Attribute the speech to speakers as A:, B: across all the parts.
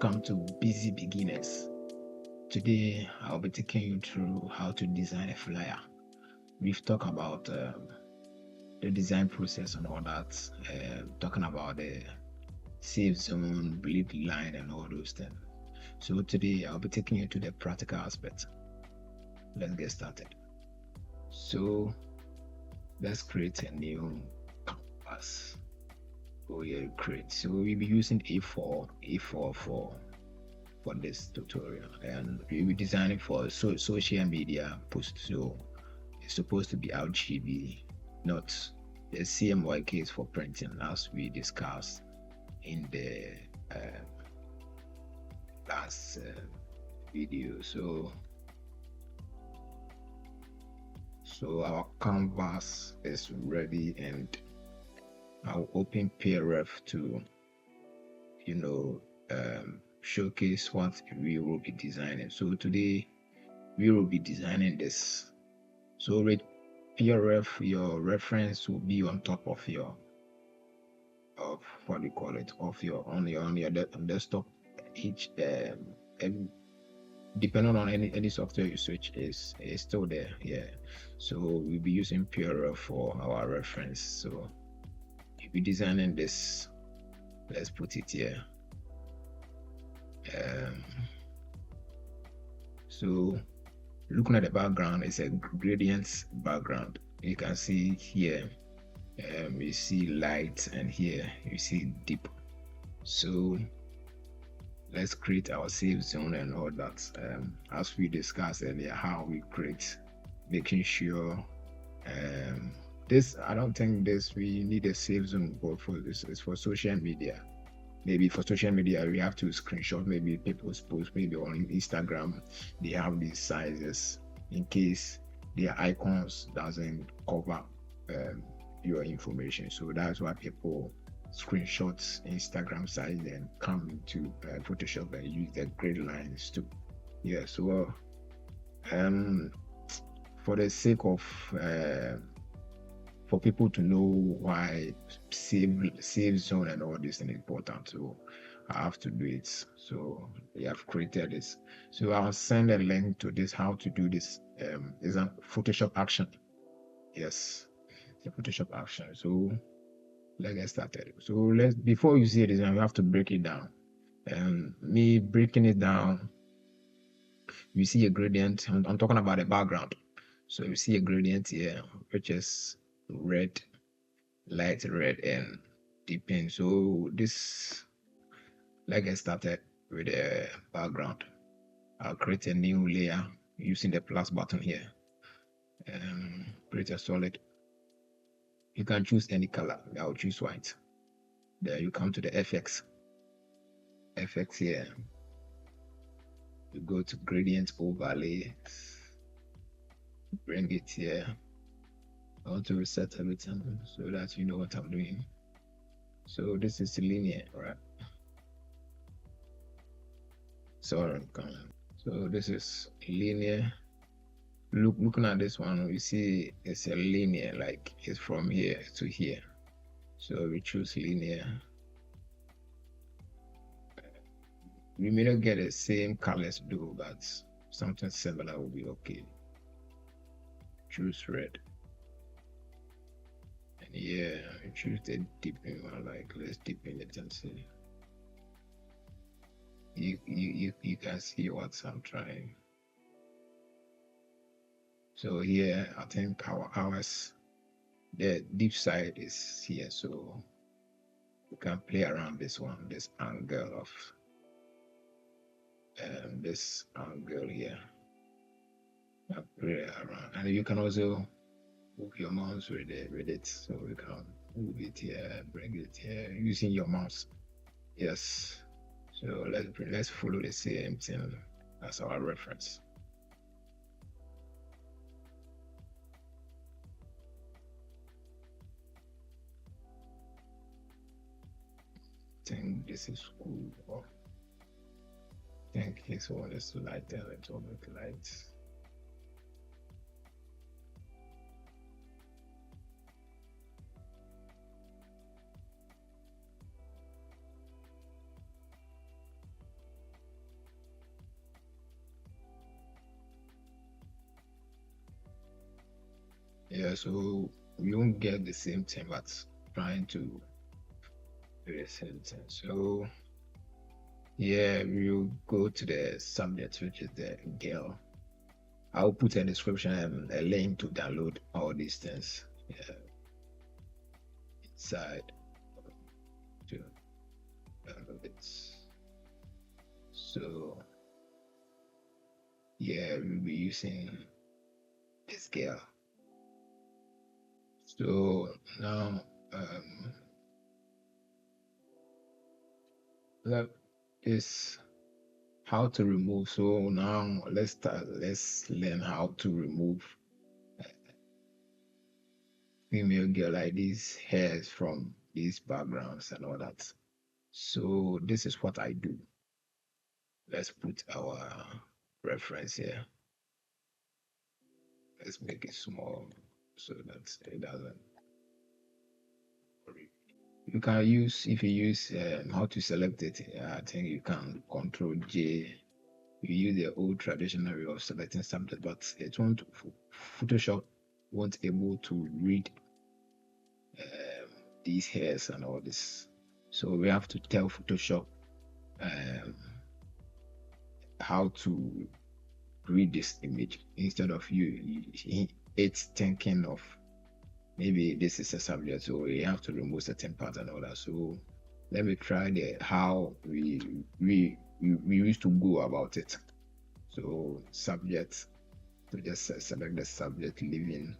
A: Welcome to Busy Beginners. Today I'll be taking you through how to design a flyer. We've talked about the design process and all that, talking about the safe zone, bleed line, and all those things. So today I'll be taking you to the practical aspect. Let's get started. So let's create a new canvas. Oh yeah, create. So we'll be using A4 for this tutorial, and we'll be designing for social media post. So it's supposed to be RGB, not the CMYK case for printing, as we discussed in the last video. So our canvas is ready, and I'll open PRF to showcase what we will be designing. So today we will be designing this. So with PRF, your reference will be on top of your on your desktop. Each depending on any software you switch is still there. Yeah. So we'll be using PRF for our reference. So you'll be designing this. Let's put it here. So looking at the background, it's a gradient background. You can see here, you see light, and here you see deep. So let's create our safe zone and all that. As we discussed earlier, how we create, making sure this, I don't think this we need a safe zone, but for this is for social media. Maybe for social media we have to screenshot maybe people's posts, maybe on Instagram they have these sizes in case their icons doesn't cover your information. So that's why people screenshots Instagram size and come into Photoshop and use the grid lines too. Yeah, so for the sake of for people to know why safe zone and all this is important, so I have to do it. So we have created this. So I'll send a link to this, how to do this. Is a Photoshop action. Yes, it's a Photoshop action. So let's get started. So before you see it, we have to break it down. Me breaking it down, you see a gradient. I'm talking about the background. So you see a gradient here, which is red, light red, and deepen. So this, let's get started with the background. I'll create a new layer using the plus button here. Create a solid. You can choose any color. I'll choose white. There you come to the FX here. You go to gradient overlay, bring it here. I want to reset everything so that you know what I'm doing. So this is linear, right? So this is linear. Looking at this one, we see it's a linear, like it's from here to here. So we choose linear. We may not get the same colors though, but something similar will be okay. Choose red. And yeah, we choose the deepen one, like let's deepen it and see. You can see what I'm trying. So here, I think ours, the deep side is here, so we can play around this one, this angle of this angle here. Play around, and you can also move your mouse with it, so we can move it here, bring it here using your mouse. Yes. So let's follow the same thing as our reference. I think this is cool. I think this one is too light, and it will make light. Yeah, so we won't get the same thing, but trying to do the same thing. So yeah, we'll go to the subject, which is the girl. I'll put a description and a link to download all these things, yeah, inside to download it. So yeah, we'll be using this girl. So now um that is how to remove. So now let's learn how to remove female girl like these hairs from these backgrounds and all that. So this is what I do. Let's put our reference here. Let's make it small so that it doesn't worry. You can use, if you use how to select it, I think you can control J. You use the old traditional way of selecting something, but it won't, Photoshop won't able to read um, these hairs and all this. So we have to tell Photoshop um, how to read this image instead of it's thinking of maybe this is a subject, so we have to remove certain parts and all that. So let me try the how we used to go about it. So subject, to just select the subject, leaving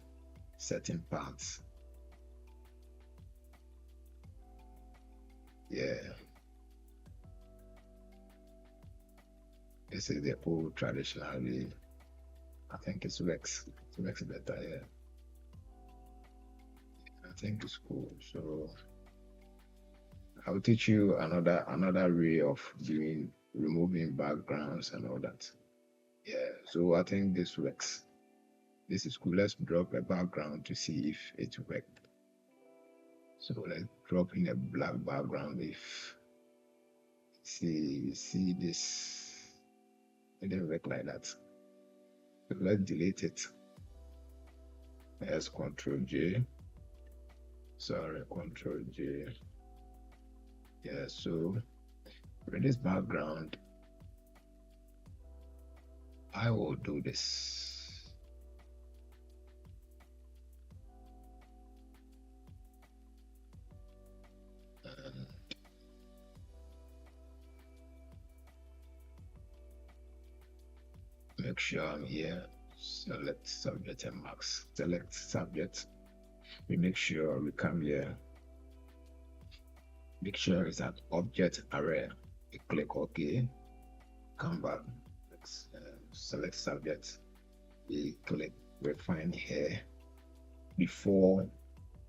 A: certain parts. Yeah, this is the old traditional way. I think it works. It works better. Yeah, I think it's cool. So I'll teach you another way of doing removing backgrounds and all that. Yeah, so I think this works. This is cool. Let's drop a background to see if it worked. So let's drop in a black background. If see this, it didn't work like that. So let's delete it. Let's Control J. Sorry, Control J. Yeah, so for this background, I will do this. And make sure I'm here. Select subject and marks. Select subject. We make sure we come here. Make sure it's at object array. We click OK. Come back. Let's select subject. We click refine here before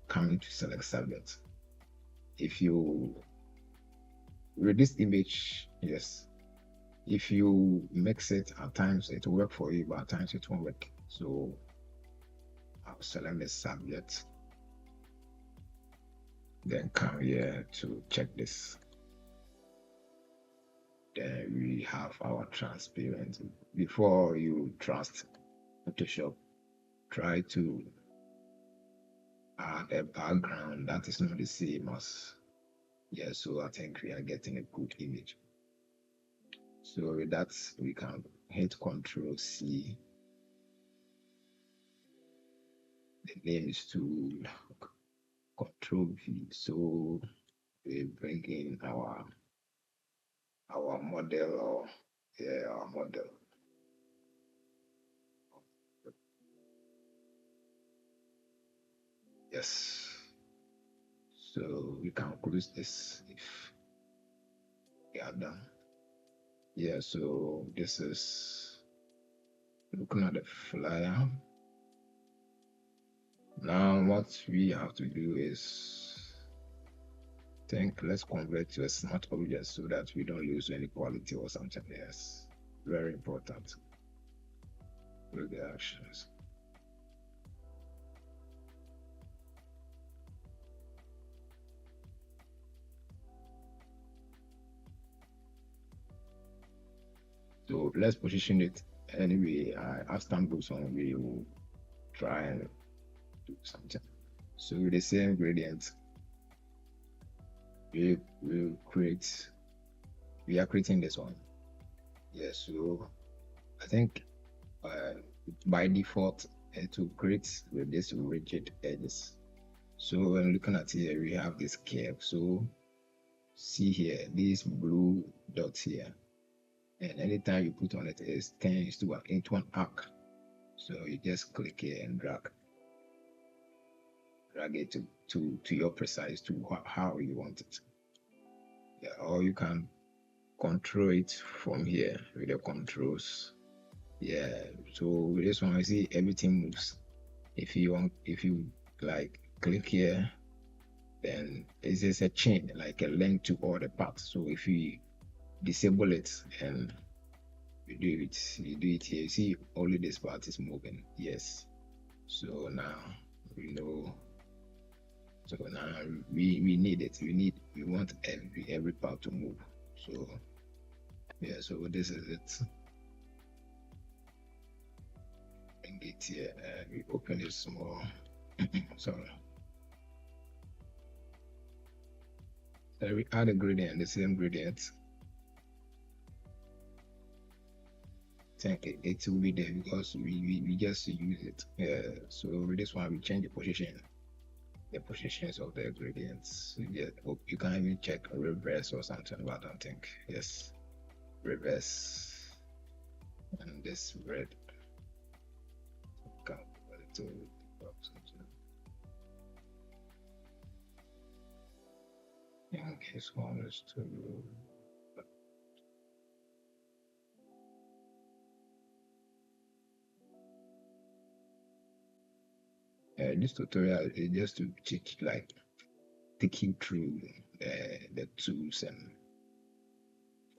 A: coming to select subject. If you with this image, yes, if you mix it at times it will work for you, but at times it won't work. So I'll select the subject, then come here to check this. Then we have our transparent. Before you trust Photoshop, try to add a background that is not the same as, yeah, so I think we are getting a good image. So with that, we can hit Control C. The name is to Control V. So we bring in our model, or yeah, our model. Yes. So we can close this if we are done. Yeah, so this is looking at the flyer. Now what we have to do is let's convert to a smart object so that we don't lose any quality or something else. Very important with the actions. So let's position it anyway. As time goes on, we will try and do something. So with the same ingredients, we will create. We are creating this one. Yes. So I think uh, by default it will create with this rigid edges. So when looking at here, we have this curve. So see here, these blue dots here, and anytime you put on it, it turns to into an arc. So you just click here and drag it to your precise to how you want it. Yeah, or you can control it from here with the controls. Yeah, so with this one, I see everything moves. If you like click here, then it's just a chain, like a link to all the parts. So if you disable it and you do it here, you see only this part is moving. Yes. So now we know. So now we need it. We want every part to move. So yeah, so this is it. Bring it here. We open it small. Sorry. So we add a gradient, the same gradient. Think it will be there because we just use it. So with this one we change the positions of the gradients. Yeah, you can even check reverse or something, but I don't think. Yes, reverse and this red. Come to in case one is to this tutorial is just to teach, like, take you through the tools and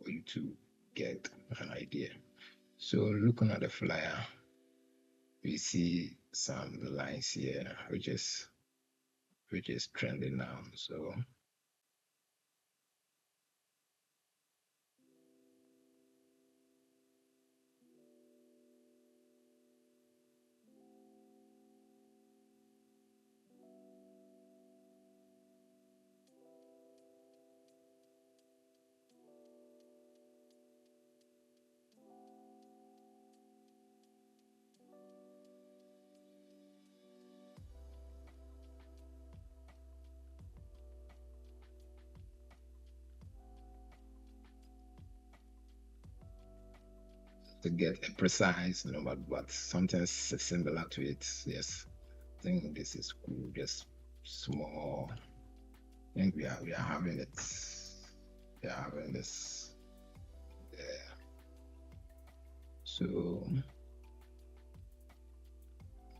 A: for you to get an idea. So looking at the flyer, we see some lines here, which is trending now. So to get a precise number, but something similar to it. Yes, I think this is cool. Just small. I think we are having it. We are having this there. So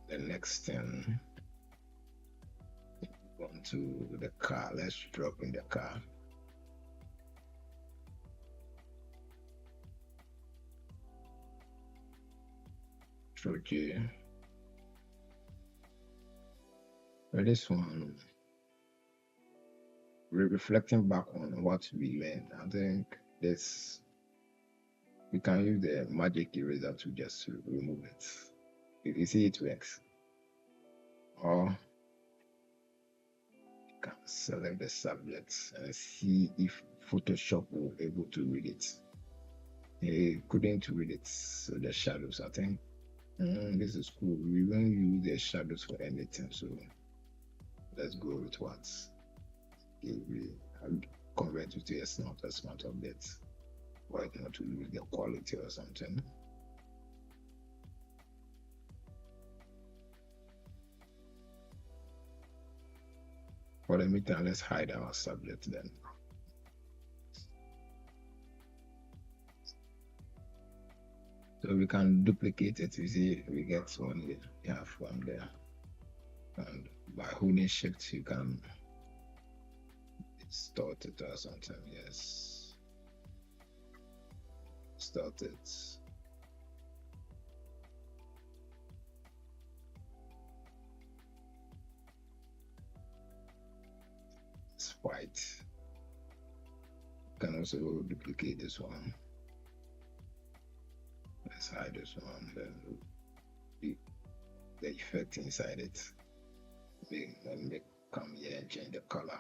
A: the next thing, going to the car. Let's drop in the car. Trojan. For this one, reflecting back on what we learned, I think this we can use the magic eraser to just remove it. If you see it works, or you can select the subject and see if Photoshop will be able to read it. It couldn't read it, so the shadows. I think this is cool. We won't use the shadows for anything, so let's go with what we convert it to a smart object. Why not to use the quality or something? For the meantime, let's hide our subject then. So we can duplicate it. You see, we get one here. We have one there. And by holding shift, you can start it or something. Yes. Start it. It's white. You can also duplicate this one. Let's hide this one, then the effect inside it. Let me come here and change the color.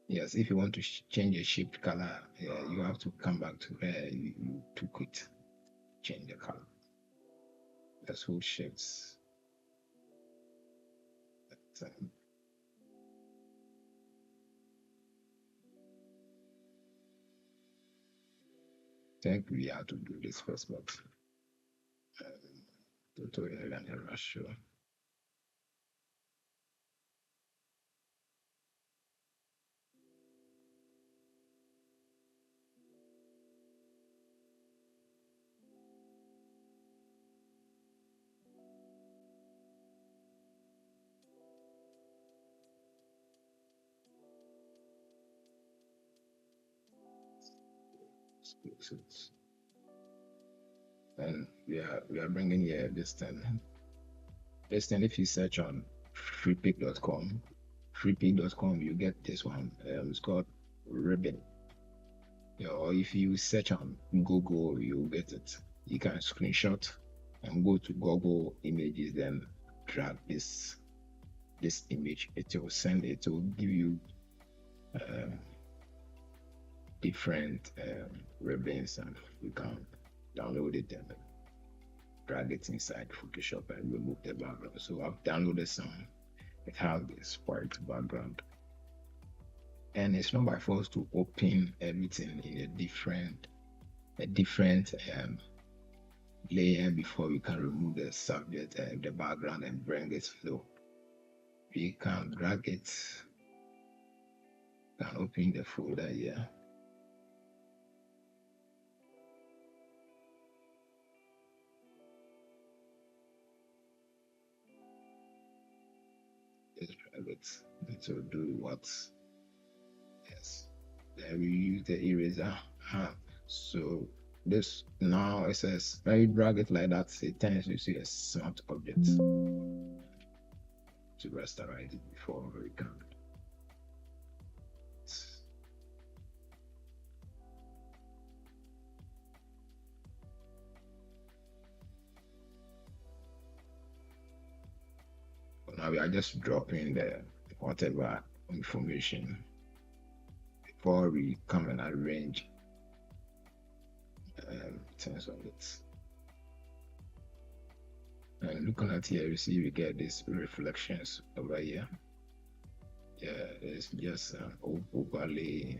A: Yes, if you want to change a shift color, you have to come back to where you took it, change the color. That's who shifts. So, I think we have to do this first, but um, tutorial and a rush. Sure. And we are bringing here this thing. This thing, if you search on freepick.com, freepick.com, you get this one. It's called ribbon. Yeah, or if you search on Google, you get it. You can screenshot and go to Google Images, then drag this image. It will send it. It will give you uh, different ribbons, and you can download it and drag it inside Photoshop and remove the background. So I've downloaded some. It has this white background, and it's not by force to open everything in a different layer before we can remove the subject, the background, and bring it flow. We can drag it, can open the folder here. Just drag it. It will do what? Yes. Then we use the eraser. So this now it says when you drag it like that, it tends to see a smart object to restore it before we can. But now we are just dropping the whatever information before we come and arrange things on it. And looking at here, you see we get these reflections over here. Yeah, it's just overlay.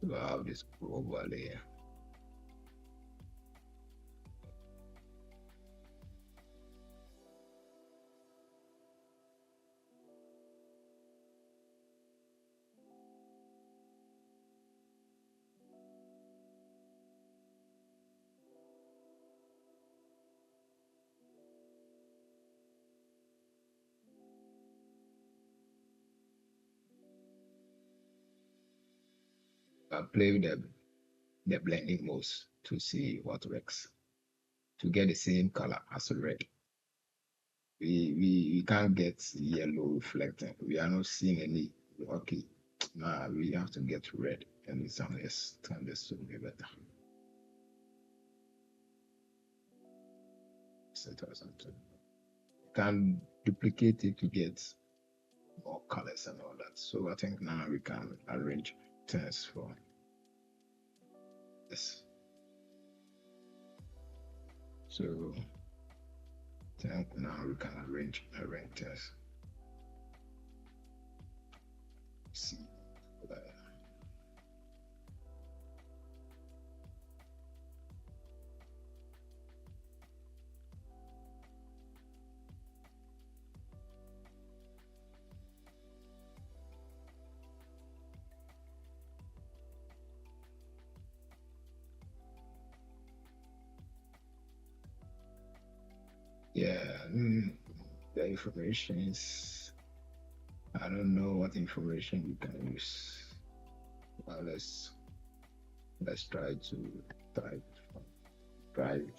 A: We have this overlay. Play with the blending modes to see what works to get the same color as red. We can't get yellow reflecting. We are not seeing any. Okay, now we have to get red, and it's on this. Turn this to be better. Set or something. Can duplicate it to get more colors and all that. So I think now we can arrange things for this. So I think now we can arrange things. See. Yeah, the information is, I don't know what information you can use. Well, let's try to type drive.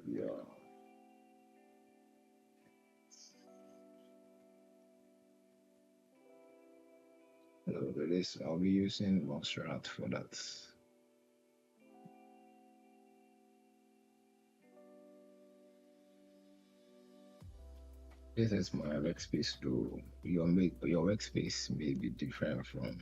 A: Yeah. this, I'll be using montserrat for that. This is my workspace too. Your workspace may be different from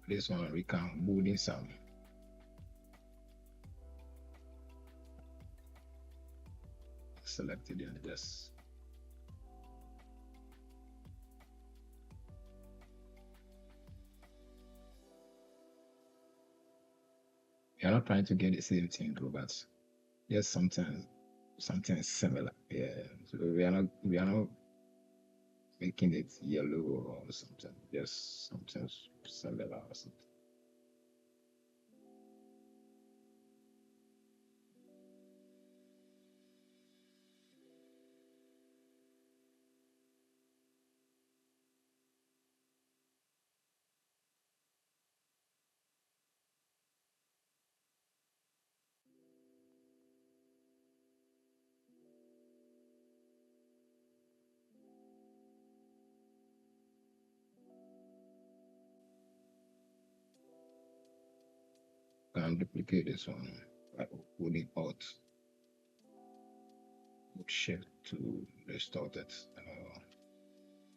A: this one. We can move in some. Selected and just we are not trying to get the same thing though, but just something similar. Yeah. So we are not making it yellow or something. Just something similar or something. Can duplicate this one by putting Alt Shift to distort it.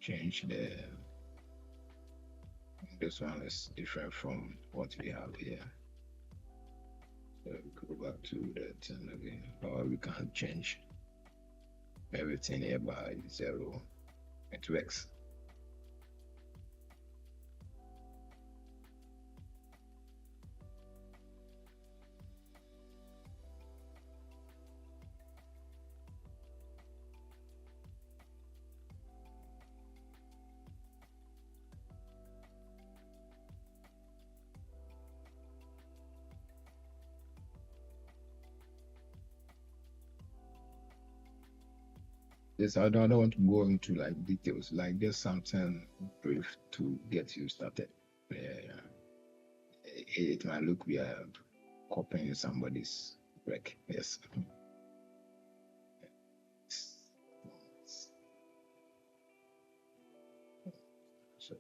A: Change the this one is different from what we have here. So we go back to the 10 again, or we can change everything here by 0. It works. This I don't want to go into like details, like just something brief to get you started. Yeah, it might look we are copying somebody's work. Yes. So,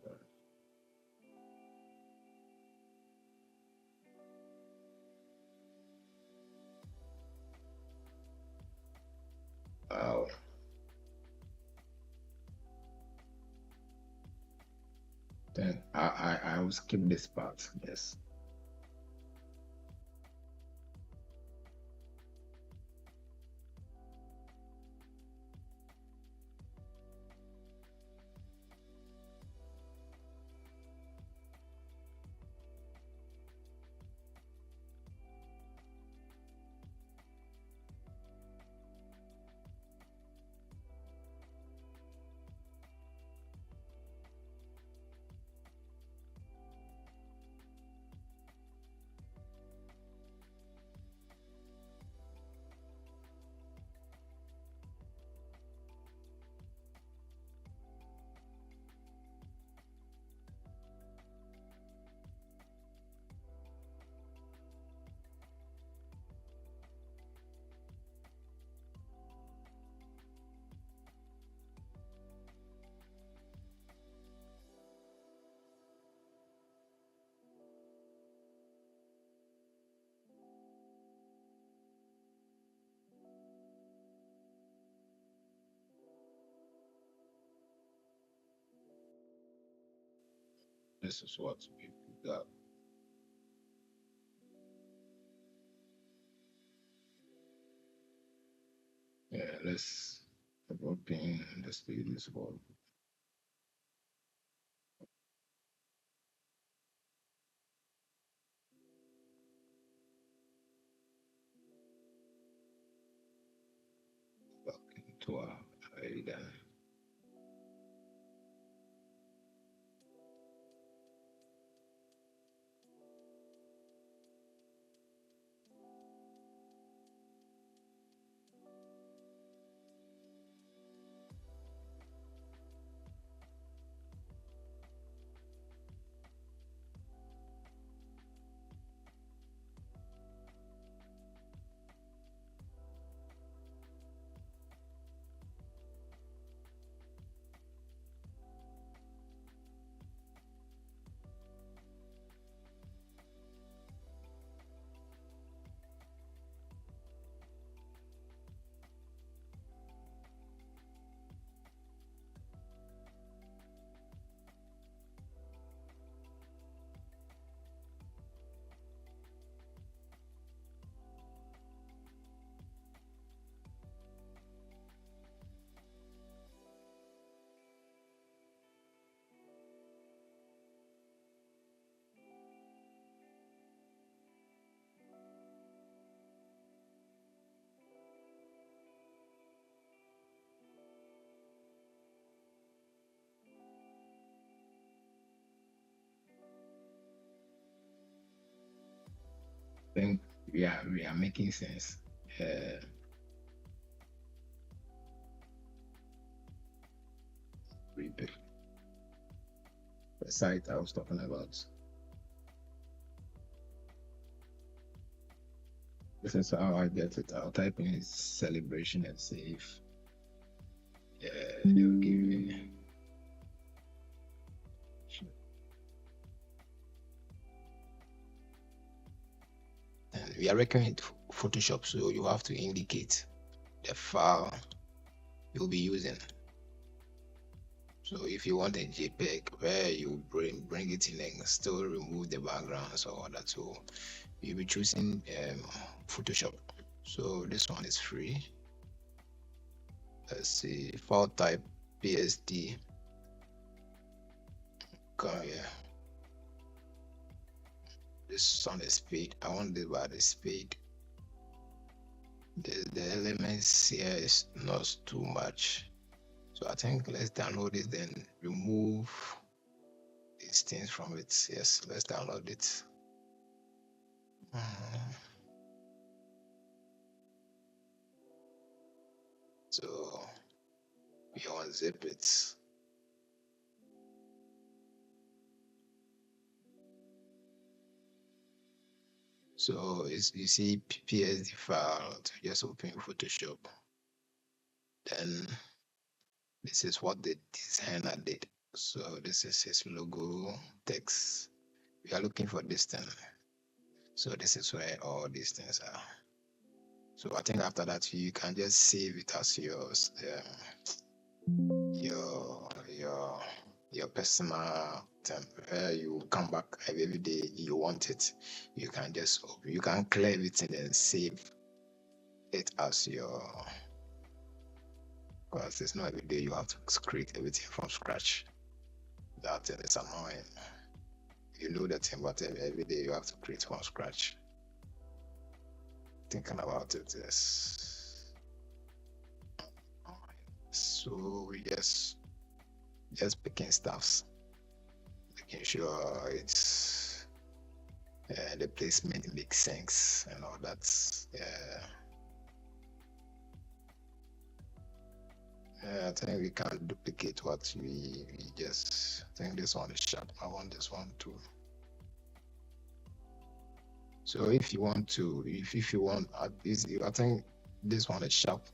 A: uh, then I will skip this part. Yes. This is what we got. Yeah, let's open the speed is for Wow. Very done. I think we are making sense. Uh, Repeat the site I was talking about. This is how I get it. I'll type in celebration and save. Yeah, they'll give me. And we are working with Photoshop, so you have to indicate the file you'll be using. So if you want a JPEG where you bring it in and still remove the backgrounds or all that, so you'll be choosing Photoshop. So this one is free. Let's see, file type PSD. Come here. This one is speed. I want this by the speed. The elements here is not too much. So I think let's download it, then remove these things from it. Yes, let's download it. So we unzip it. So it's, you see PSD file to just open Photoshop. Then this is what the designer did. So this is his logo, text. We are looking for this thing. So this is where all these things are. So I think after that you can just save it as yours, your personal thing. Where you come back every day you want it. You can just you can clear everything and save it as your, because it's not every day you have to create everything from scratch. That thing is annoying. You know that thing, but every day you have to create from scratch. Thinking about it, yes. So we just picking stuffs, making sure it's the placement makes sense and all that. Yeah. I think we can't duplicate what we just. I think this one is sharp. I want this one too. So if you want to, if you want, I think this one is sharp,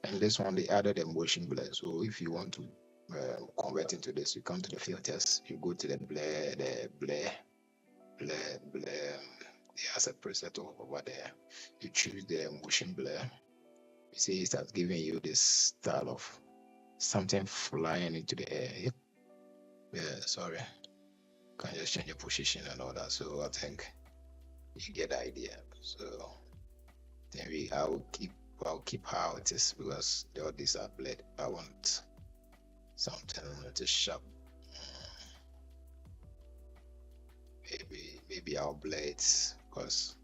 A: and this one they added a motion blur. So if you want to convert into this, you come to the filters, you go to the blur, blur. There's a preset over there. You choose the motion blur. You see, it starts giving you this style of something flying into the air. Yep. Yeah, sorry. Can just change your position and all that. So I think you get the idea. So then I'll keep how it is, because all these are bled. I want something that is sharp. Maybe I'll blur it, because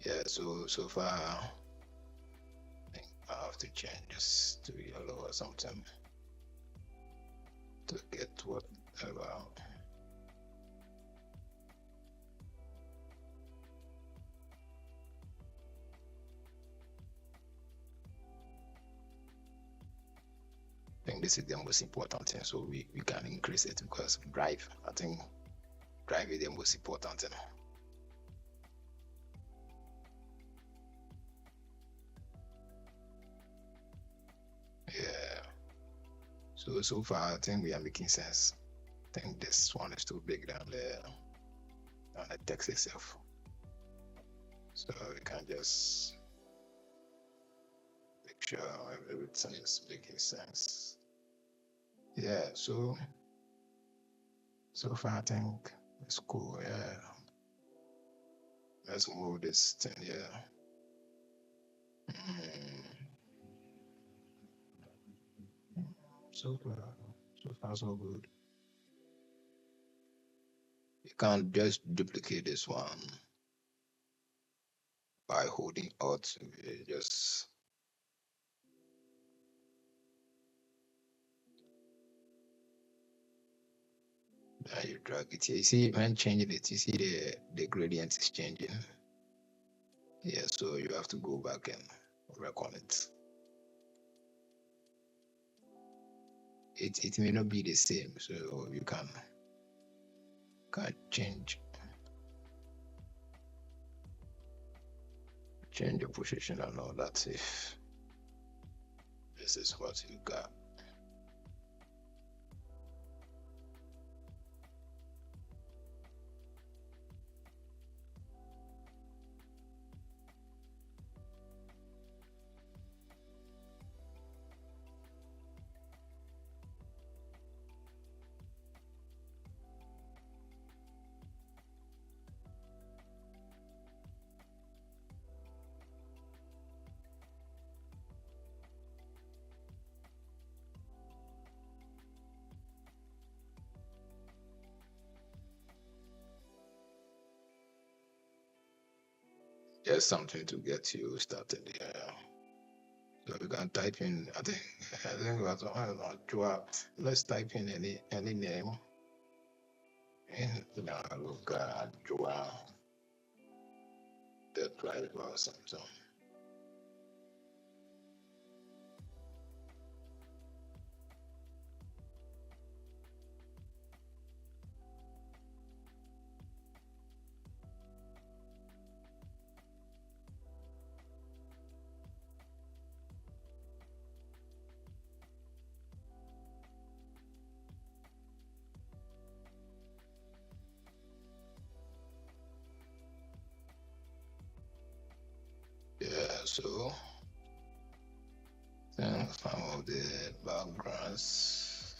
A: yeah. So far have to change this to yellow or something to get whatever. I think this is the most important thing, so we can increase it because drive, I think drive is the most important thing. Yeah. So far I think we are making sense. I think this one is too big than the text itself. So we can just make sure everything is making sense. Yeah, so far I think it's cool. Yeah. Let's move this thing. Yeah. Mm, so far, so good. You can't just duplicate this one by holding Alt. You just then you drag it here. You see when changing it, you see the gradient is changing. Yeah, so you have to go back and work on it. It may not be the same, so you can change your position and all that if this is what you got. Just something to get you started. Yeah. So you can type in. I think that's I don't know. Let's type in any name. And now look at Joa, the driver or something. Yeah. So then some of the backgrounds.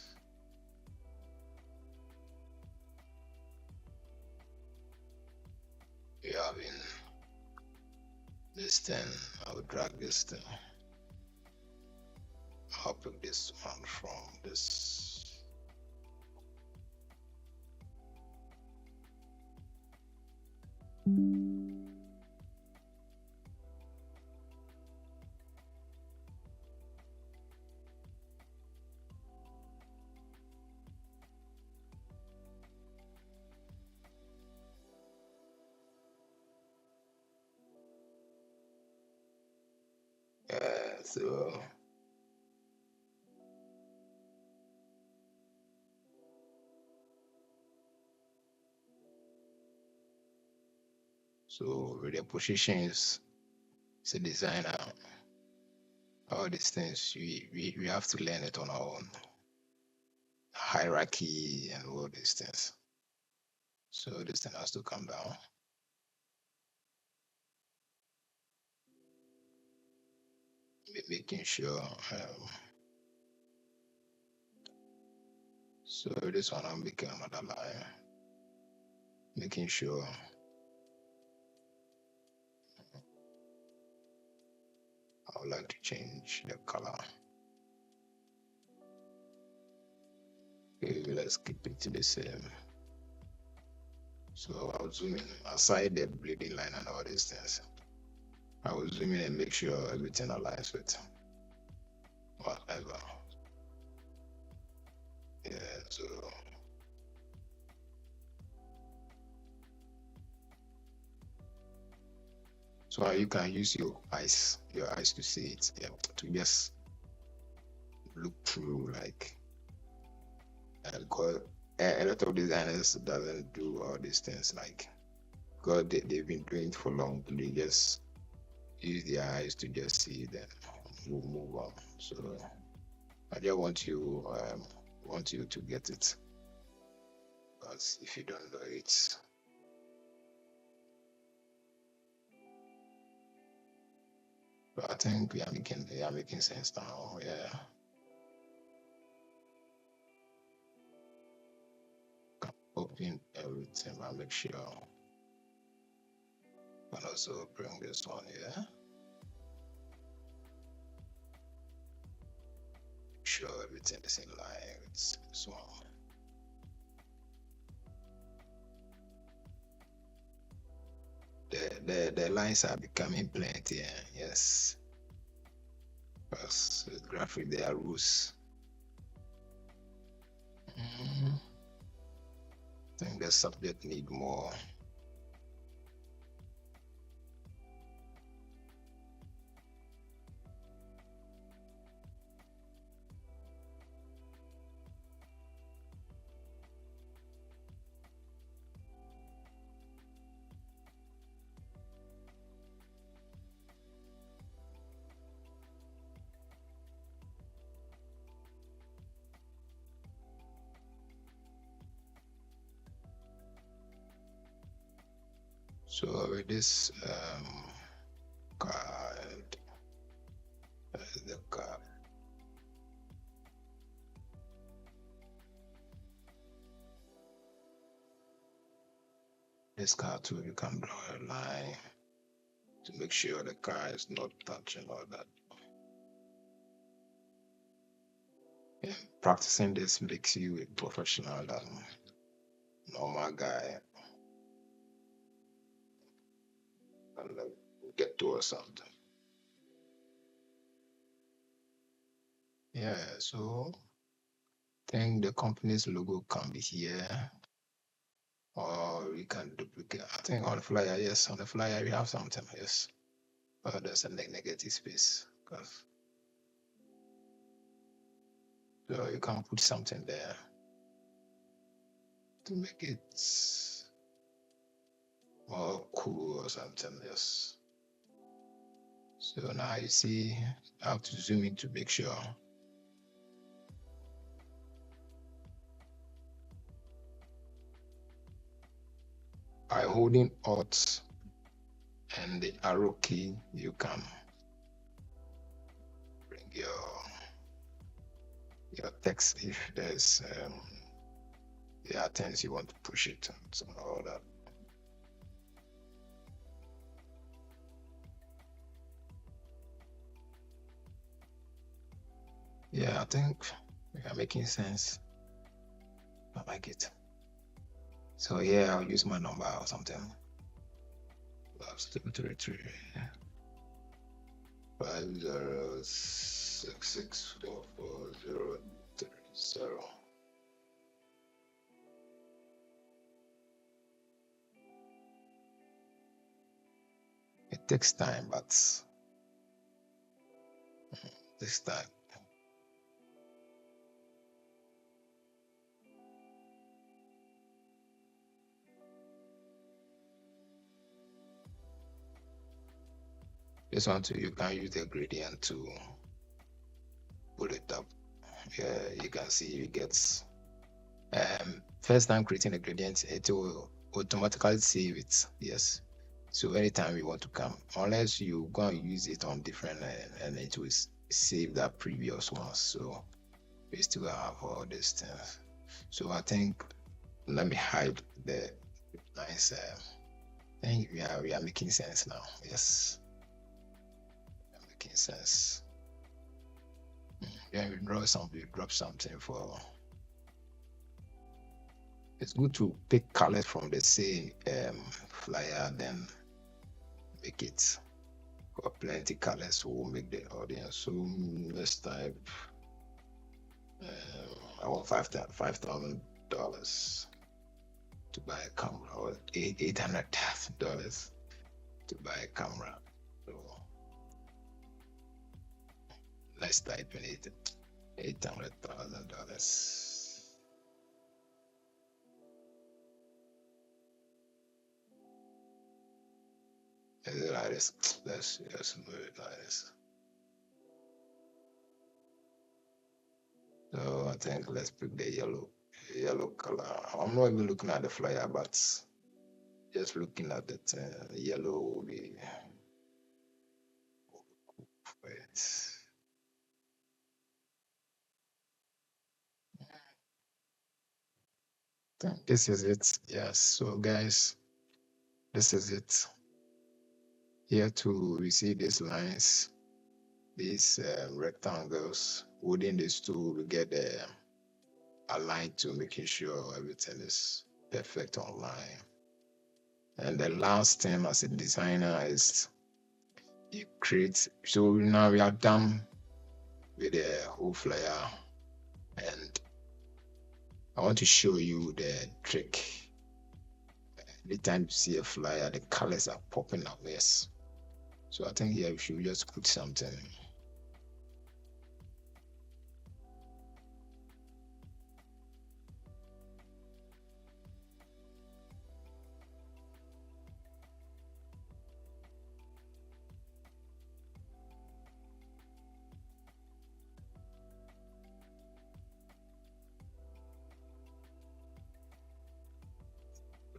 A: We have in this thing. I'll drag this thing. I'll pick this one from this. So with the positions, as a designer, all these things we have to learn it on our own. Hierarchy and all these things. So this thing has to come down. Making sure. So this one I'm making another line. Making sure I would like to change the color. Okay, let's keep it to the same. So I'll zoom in aside the bleeding line and all these things. I will zoom in and make sure everything aligns with. whatever. Yeah, so you can use your eyes to see it, yeah, to just look through, like, because a lot of designers doesn't do all these things, like, because they've been doing it for long. They just use their eyes to just see, then move on. So I just want you to get it, because if you don't know it, but I think we are making sense now. Yeah, open everything. I'll make sure. And also bring this one here. Sure everything is in line with this one. The lines are becoming plenty. Yes, because with graphic there are rules. I think the subject need more. So with this card, the card. This card too, you can draw a line to make sure the car is not touching all that. Yeah, practicing this makes you a professional than normal guy, and get to or something. Yeah, so I think the company's logo can be here, or we can duplicate. I think on the flyer, yes, on the flyer we have something, yes. But there's a negative space, because so you can put something there to make it more cool or something, yes. So now you see how to zoom in to make sure. By holding Alt and the arrow key, you can bring your text if there's there are things you want to push it and so all that. Yeah, I think we are making sense. I like it. So yeah, I'll use my number or something. +233 50664430. It takes time, but this time. This one too, you can use the gradient to pull it up. Yeah, you can see you get first time creating a gradient, it will automatically save it. Yes. So anytime you want to come, unless you go and use it on different and it will save that previous one. So we still have all these things. So I think let me hide the nice. I think we are making sense now. Yes, we are making sense. Yeah, we draw something, drop something for. It's good to pick colors from the same flyer, then make it. Got plenty colors will make the audience. So let's type. I want $5,000 to buy a camera, or $800,000 to buy a camera. So let's type in it. $800,000. Is it like this? Let's just move it like this. So I think let's pick the yellow color. I'm not even looking at the flyer, but just looking at it, yellow will be. Wait. This is it. Yes. So guys, this is it. Here to receive these lines, these rectangles. Within these two, we get aligned to making sure everything is perfect online. And the last thing as a designer is you create. So now we are done with the whole flyer, and I want to show you the trick. Anytime you see a flyer, the colors are popping up. Yes. So I think here we should just put something.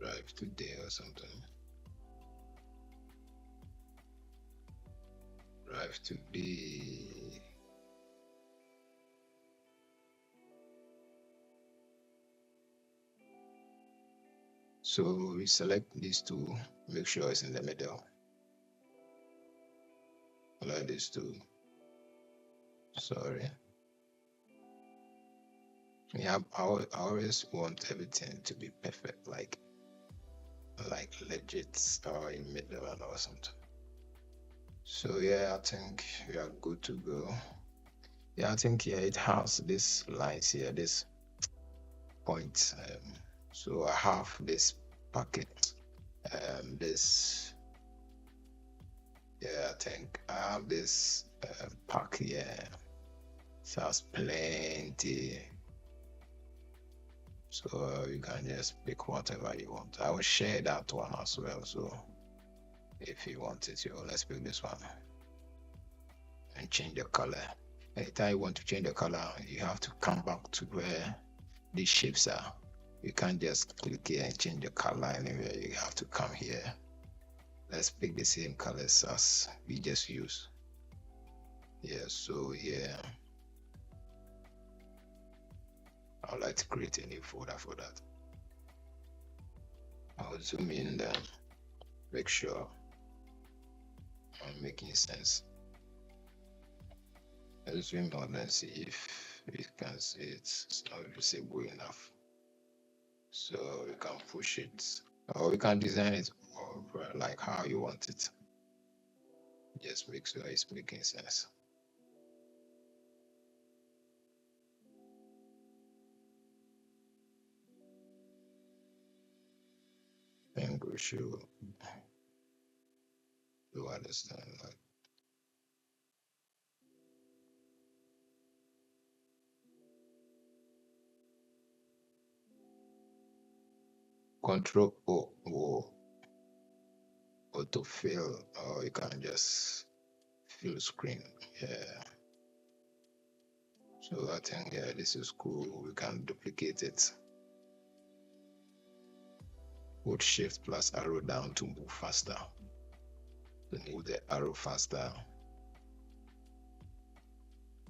A: Drive today or something. Drive today. So we select these two, make sure it's in the middle. Like these two. Sorry. Yeah, I always want everything to be perfect, like legit or in middle or something. So yeah, I think we are good to go. Yeah, I think yeah, it has this lines here, this point. So I have this packet. This. Yeah, I think I have this pack here. So has plenty. So you can just pick whatever you want. I will share that one as well. So if you want it, let's pick this one and change the color. Anytime you want to change the color, you have to come back to where these shapes are. You can't just click here and change the color anywhere. You have to come here. Let's pick the same colors as we just used. Yeah, so yeah. I would like to create a new folder for that. I'll zoom in then, make sure I'm making sense. Let's zoom out and see if we can see it's not visible enough. So we can push it, or we can design it over like how you want it. Just make sure it's making sense. And we should do understand like Control O will auto fill, or you can just fill screen. Yeah. So I think yeah, this is cool. We can duplicate it. Hold Shift plus arrow down to move faster. Then move the arrow faster.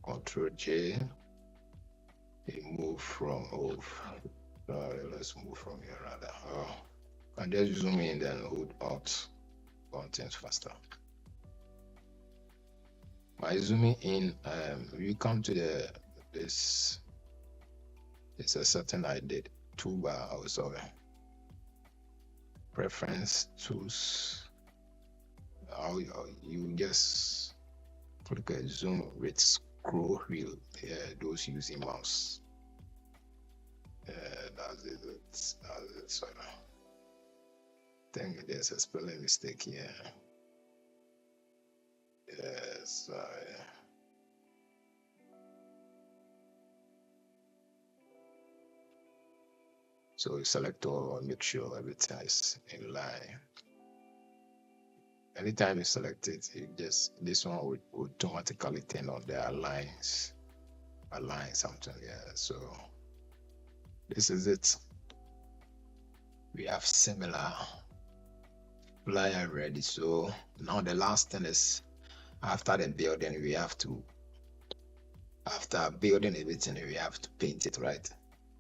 A: Control J. We move from let's move from here rather. And just zoom in, then hold Alt. Things faster. By zooming in, you come to this. It's a certain I did toolbar also. Preference tools. You just click a zoom with scroll wheel. Yeah, those using mouse. That's it. That's it. So I think there's a spelling mistake here. Yes. So you select all, make sure everything is in line. Anytime you select it, you just this one would automatically turn on the align something. Yeah. So this is it. We have similar flyer ready. So now the last thing is after the building, we have to after building everything, we have to paint it, right?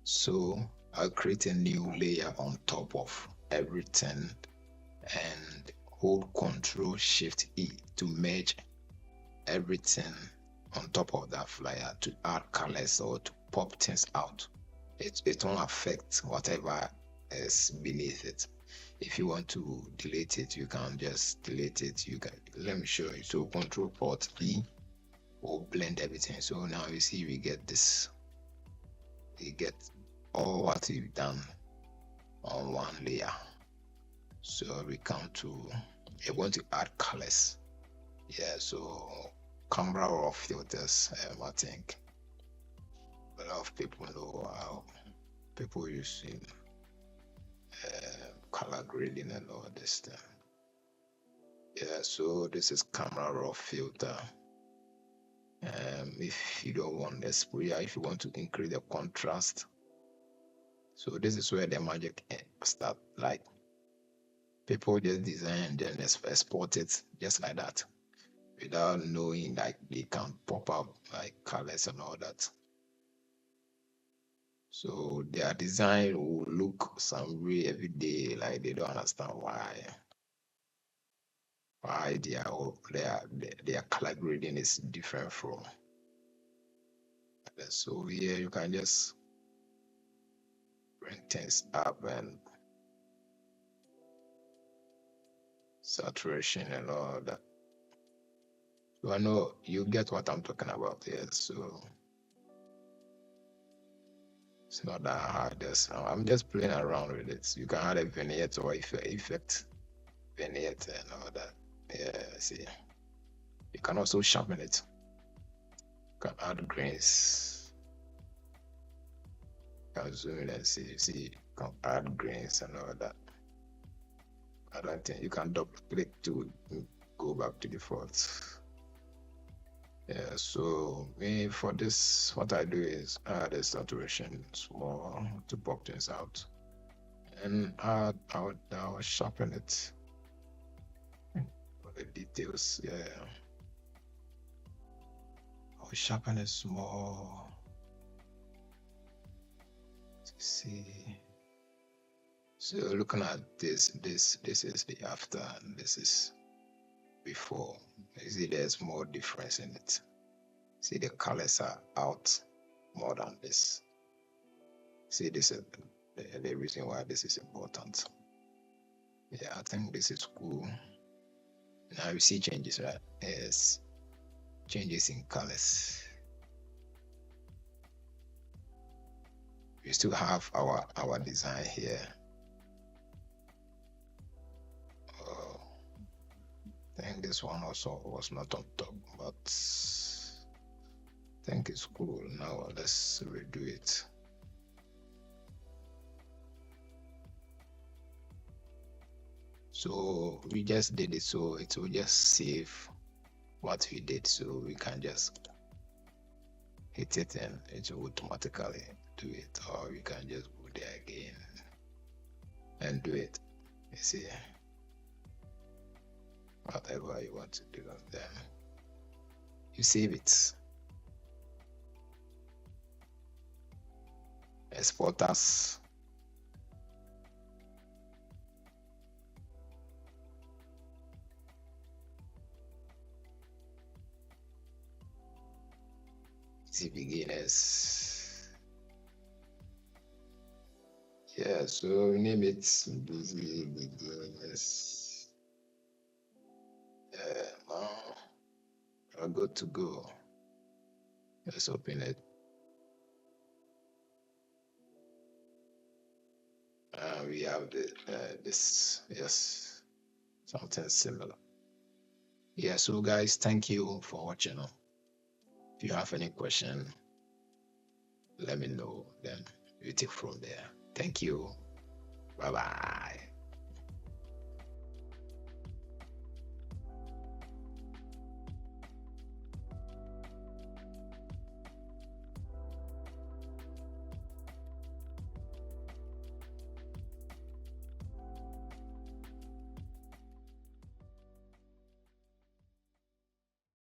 A: So I'll create a new layer on top of everything and hold Control Shift E to merge everything on top of that flyer to add colors or to pop things out. It won't affect whatever is beneath it. If you want to delete it, you can just delete it. You can let me show you. So Control Alt E will blend everything. So now you see we get this. We get all what we've done on one layer. So we come to we want to add colors. Yeah, so camera raw filters. I think a lot of people know how people using color grading and all this stuff. Yeah, so this is camera raw filter. If you don't want the spray, if you want to increase the contrast, so this is where the magic start. Like people just design and then export it just like that without knowing like they can pop up like colors and all that. So their design will look some way every day, like they don't understand why their color grading is different from others. So here you can just bring things up and saturation and all that. So I know you get what I'm talking about here. So it's not that hard. I'm just playing around with it. You can add a vignette or effect vignette and all that. Yeah, see. You can also sharpen it. You can add grains. You can zoom in and see. You can add grains and all that. I don't think you can double click to go back to default. Yeah, so me for this, what I do is add a saturation small to pop things out. And I'll sharpen it for the details. Yeah, I'll sharpen it small to see. So looking at this is the after, and this is before. You see, there's more difference in it. See, the colors are out more than this. See, this is the reason why this is important. Yeah, I think this is cool. Now you see changes, right? Yes, changes in colors. We still have our design here. I think this one also was not on top, but I think it's cool. Now let's redo it. So we just did it, so it will just save what we did, so we can just hit it and it will automatically do it, or we can just go there again and do it. You see, whatever you want to do, then you save it, export as. See beginners. Yeah, so name it busy beginners. Now we're good to go. Let's open it. We have this, yes, something similar. Yeah, so guys, thank you for watching. If you have any question, let me know. Then we take from there. Thank you. Bye bye.